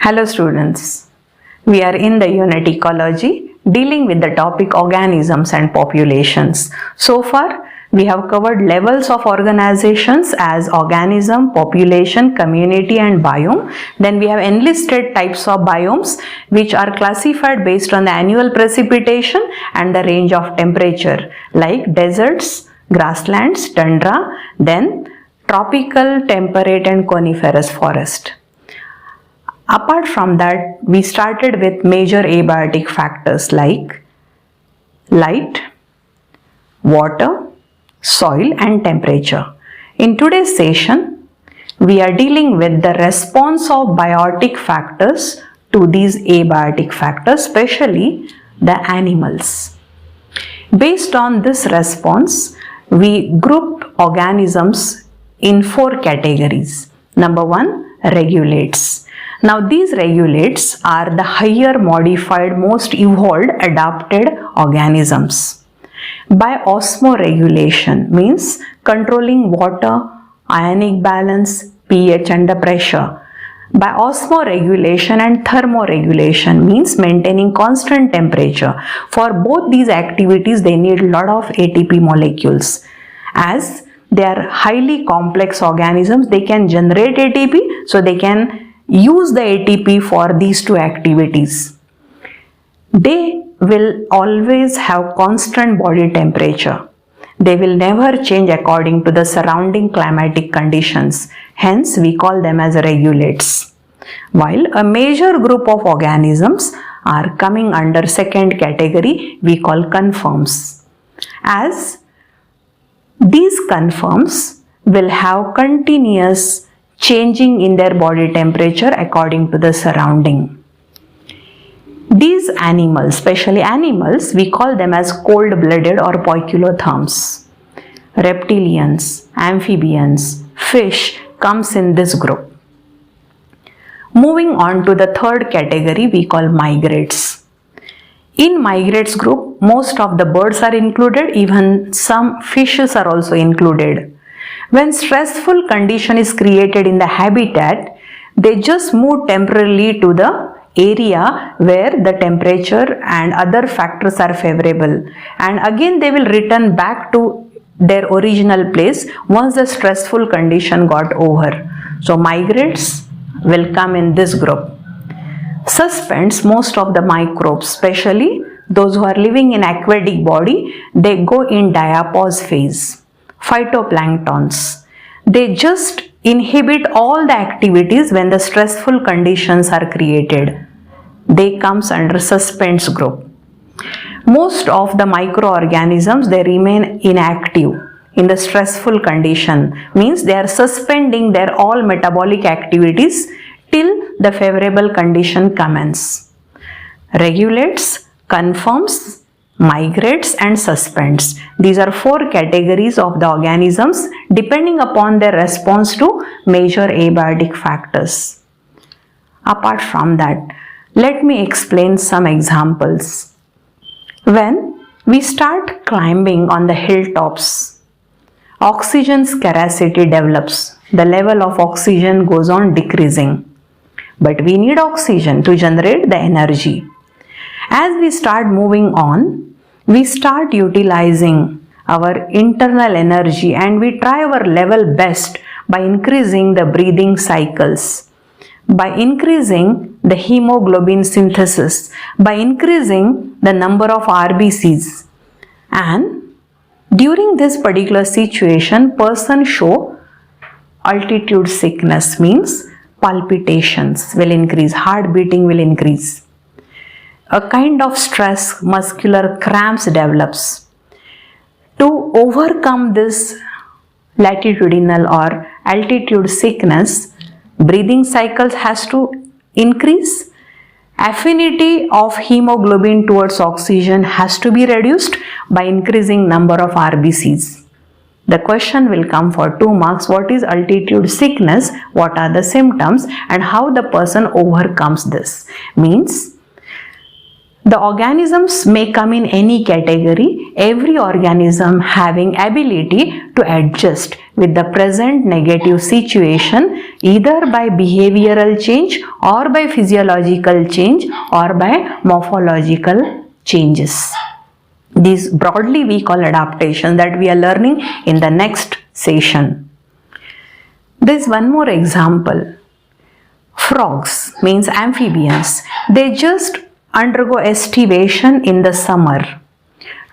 Hello students, we are in the unit ecology dealing with the topic organisms and populations. So far we have covered levels of organizations as organism, population, community and biome. Then we have enlisted types of biomes which are classified based on the annual precipitation and the range of temperature like deserts, grasslands, tundra, then tropical, temperate and coniferous forest. Apart from that, we started with major abiotic factors like light, water, soil and temperature. In today's session, we are dealing with the response of biotic factors to these abiotic factors, especially the animals. Based on this response, we grouped organisms in 4 categories. Number 1, regulates. Now these regulates are the higher modified, most evolved adapted organisms. By osmoregulation means controlling water, ionic balance, pH and the pressure. By osmoregulation and thermoregulation means maintaining constant temperature. For both these activities they need a lot of ATP molecules. As they are highly complex organisms, they can generate ATP, so they can use the ATP for these 2 activities. They will always have constant body temperature. They will never change according to the surrounding climatic conditions. Hence, we call them as regulates. While a major group of organisms are coming under 2nd category, we call conforms. As these conforms will have continuous changing in their body temperature according to the surrounding. These animals, especially animals, we call them as cold-blooded or poikilotherms. Reptilians, amphibians, fish comes in this group. Moving on to the 3rd category, we call migrates. In migrates group, most of the birds are included, even some fishes are also included. When stressful condition is created in the habitat, they just move temporarily to the area where the temperature and other factors are favorable, and again they will return back to their original place once the stressful condition got over. So migrates will come in this group. Suspends, most of the microbes, especially those who are living in aquatic body, they go in diapause phase. Phytoplanktons, they just inhibit all the activities when the stressful conditions are created. They comes under suspends group. Most of the microorganisms, they remain inactive in the stressful condition, means they are suspending their all metabolic activities till the favorable condition commence. Regulates, conforms, migrates and suspends. These are 4 categories of the organisms depending upon their response to major abiotic factors. Apart from that, let me explain some examples. When we start climbing on the hilltops, oxygen scarcity develops. The level of oxygen goes on decreasing. But we need oxygen to generate the energy. As we start moving on, we start utilizing our internal energy and we try our level best by increasing the breathing cycles, by increasing the hemoglobin synthesis, by increasing the number of RBCs. And during this particular situation, person show altitude sickness, means palpitations will increase, heart beating will increase. A kind of stress, muscular cramps develops. To overcome this latitudinal or altitude sickness, breathing cycles has to increase. Affinity of hemoglobin towards oxygen has to be reduced by increasing number of RBCs. The question will come for 2 marks. What is altitude sickness? What are the symptoms and how the person overcomes this? Means The organisms may come in any category, every organism having ability to adjust with the present negative situation either by behavioral change or by physiological change or by morphological changes. These broadly we call adaptation that we are learning in the next session. There is one more example. Frogs means amphibians. They just undergo estivation in the summer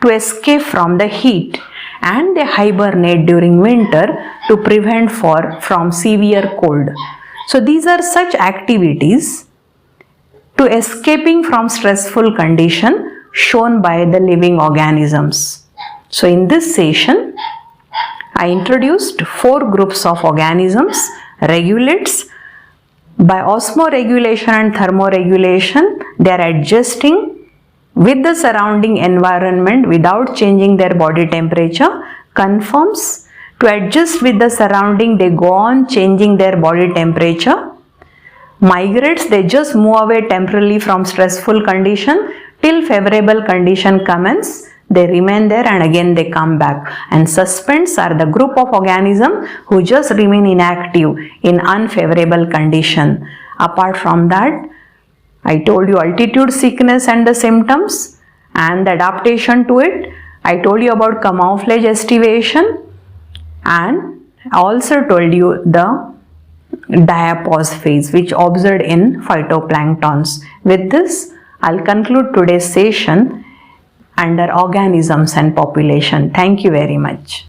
to escape from the heat, and they hibernate during winter to prevent from severe cold. So these are such activities to escaping from stressful condition shown by the living organisms. So in this session, I introduced 4 groups of organisms: regulates. By osmoregulation and thermoregulation, they are adjusting with the surrounding environment without changing their body temperature. Conforms, to adjust with the surrounding, they go on changing their body temperature. Migrates, they just move away temporarily from stressful condition till favorable condition commence. They remain there and again they come back. And suspends are the group of organisms who just remain inactive in unfavorable condition. Apart from that, I told you altitude sickness and the symptoms and the adaptation to it. I told you about camouflage estivation, and I also told you the diapause phase which observed in phytoplanktons. With this, I'll conclude today's session under organisms and population. Thank you very much.